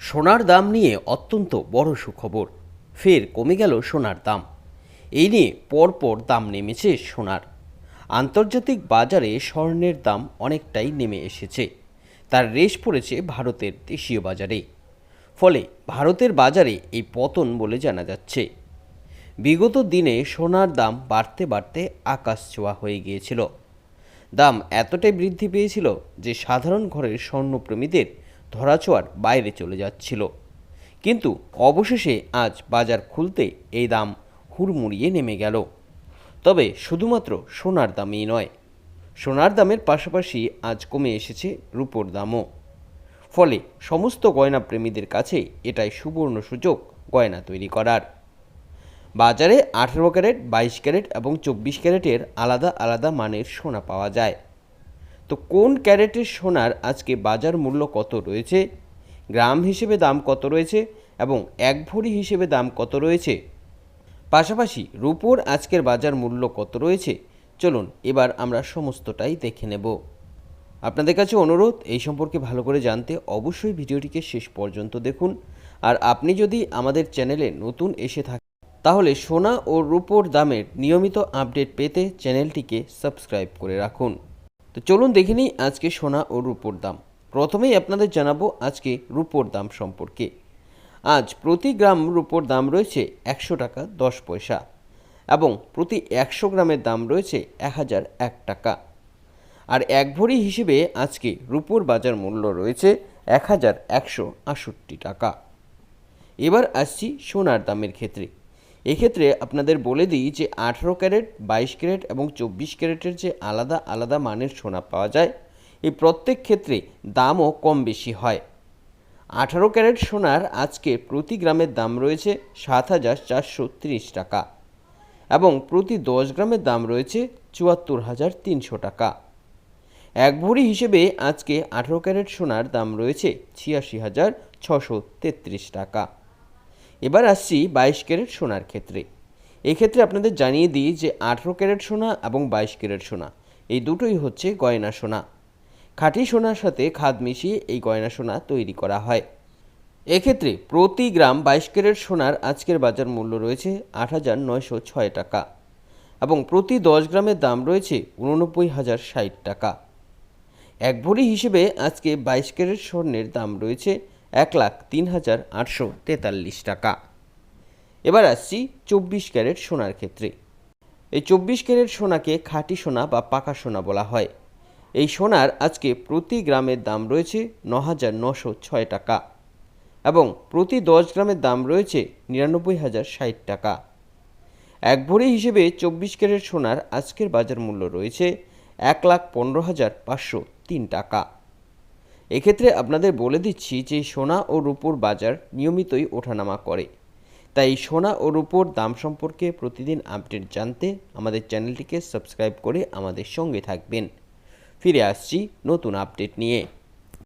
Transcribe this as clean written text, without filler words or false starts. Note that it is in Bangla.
সোনার দাম নিয়ে অত্যন্ত বড় সুখবর। ফের কমে গেল সোনার দাম। এই নিয়ে পরপর দাম নেমেছে সোনার। আন্তর্জাতিক বাজারে স্বর্ণের দাম অনেকটাই নেমে এসেছে। তার রেশ পড়েছে ভারতের দেশীয় বাজারে। ফলে ভারতের বাজারে এই পতন বলে জানা যাচ্ছে। বিগত দিনে সোনার দাম বাড়তে বাড়তে আকাশ ছোঁয়া হয়ে গিয়েছিল। দাম এতটাই বৃদ্ধি পেয়েছিল যে সাধারণ ঘরের স্বর্ণপ্রেমীদের ধরাছোঁয়ার বাইরে চলে যাচ্ছিল। কিন্তু অবশেষে আজ বাজার খুলতে এই দাম হুড়মুড়িয়ে নেমে গেল। তবে শুধুমাত্র সোনার দামই নয়, সোনার দামের পাশাপাশি আজ কমে এসেছে রূপোর দামও। ফলে সমস্ত গয়না প্রেমীদের কাছে এটাই সুবর্ণ সুযোগ গয়না তৈরি করার। বাজারে 18 ক্যারেট, 22 ক্যারেট এবং 24 ক্যারেটের আলাদা আলাদা মানের সোনা পাওয়া যায়। তো কোন ক্যারেটের সোনার আজকে বাজার মূল্য কত রয়েছে, গ্রাম হিসেবে দাম কত রয়েছে এবং এক ভরি হিসেবে দাম কত রয়েছে, পাশাপাশি রূপোর আজকের বাজার মূল্য কত রয়েছে, চলুন এবার আমরা সমস্তটাই দেখে নেব। আপনাদের কাছে অনুরোধ, এই সম্পর্কে ভালো করে জানতে অবশ্যই ভিডিওটিকে শেষ পর্যন্ত দেখুন। আর আপনি যদি আমাদের চ্যানেলে নতুন এসে থাকেন তাহলে সোনা ও রূপোর দামের নিয়মিত আপডেট পেতে চ্যানেলটিকে সাবস্ক্রাইব করে রাখুন। তো চলুন দেখে নিই আজকে সোনা ও রূপোর দাম। প্রথমেই আপনাদের জানাবো আজকে রূপোর দাম সম্পর্কে। আজ প্রতি গ্রাম রূপোর দাম রয়েছে 100 টাকা 10 পয়সা এবং প্রতি 100 গ্রামের দাম রয়েছে 1001 টাকা। আর এক ভরি হিসেবে আজকে রূপোর বাজার মূল্য রয়েছে 1168 টাকা। এবার আসছি সোনার দামের ক্ষেত্রে। এক্ষেত্রে আপনাদের বলে দিই যে 18 ক্যারেট, 22 ক্যারেট এবং 24 ক্যারেটের যে আলাদা আলাদা মানের সোনা পাওয়া যায়, এই প্রত্যেক ক্ষেত্রে দামও কম বেশি হয়। 18 ক্যারেট সোনার আজকে প্রতি গ্রামের দাম রয়েছে 7430 টাকা এবং প্রতি 10 গ্রামের দাম রয়েছে 74,300 টাকা। এক ভরি হিসেবে আজকে 18 ক্যারেট সোনার দাম রয়েছে 86,633 টাকা। এবার আসছি 22 ক্যারেট সোনার ক্ষেত্রে। এক্ষেত্রে আপনাদের জানিয়ে দিই যে 18 ক্যারেট সোনা এবং 22 ক্যারেট সোনা এই দুটোই হচ্ছে গয়না সোনা। খাঁটি সোনার সাথে খাদ মিশিয়ে এই গয়না সোনা তৈরি করা হয়। এক্ষেত্রে প্রতি গ্রাম 22 ক্যারেট সোনার আজকের বাজার মূল্য রয়েছে 8,906 টাকা এবং প্রতি 10 গ্রামের দাম রয়েছে 89,060 টাকা। এক ভরি হিসেবে আজকে 22 ক্যারেট স্বর্ণের দাম রয়েছে 1,03,843 টাকা। এবার আসছি 24 ক্যারেট সোনার ক্ষেত্রে। এই 24 ক্যারেট সোনাকে খাঁটি সোনা বা পাকা সোনা বলা হয়। এই সোনার আজকে প্রতি গ্রামের দাম রয়েছে 9,906 টাকা এবং প্রতি 10 গ্রামের দাম রয়েছে 99,060 টাকা। এক ভরি হিসেবে 24 ক্যারেট সোনার আজকের বাজার মূল্য রয়েছে 1,15,503 টাকা। এক্ষেত্রে আপনাদের বলে দিচ্ছি যে সোনা ও রূপোর বাজার নিয়মিতই ওঠানামা করে, তাই সোনা ও রূপোর দাম সম্পর্কে প্রতিদিন আপডেট জানতে আমাদের চ্যানেলটিকে সাবস্ক্রাইব করে আমাদের সঙ্গে থাকবেন। ফিরে আসছি নতুন আপডেট নিয়ে।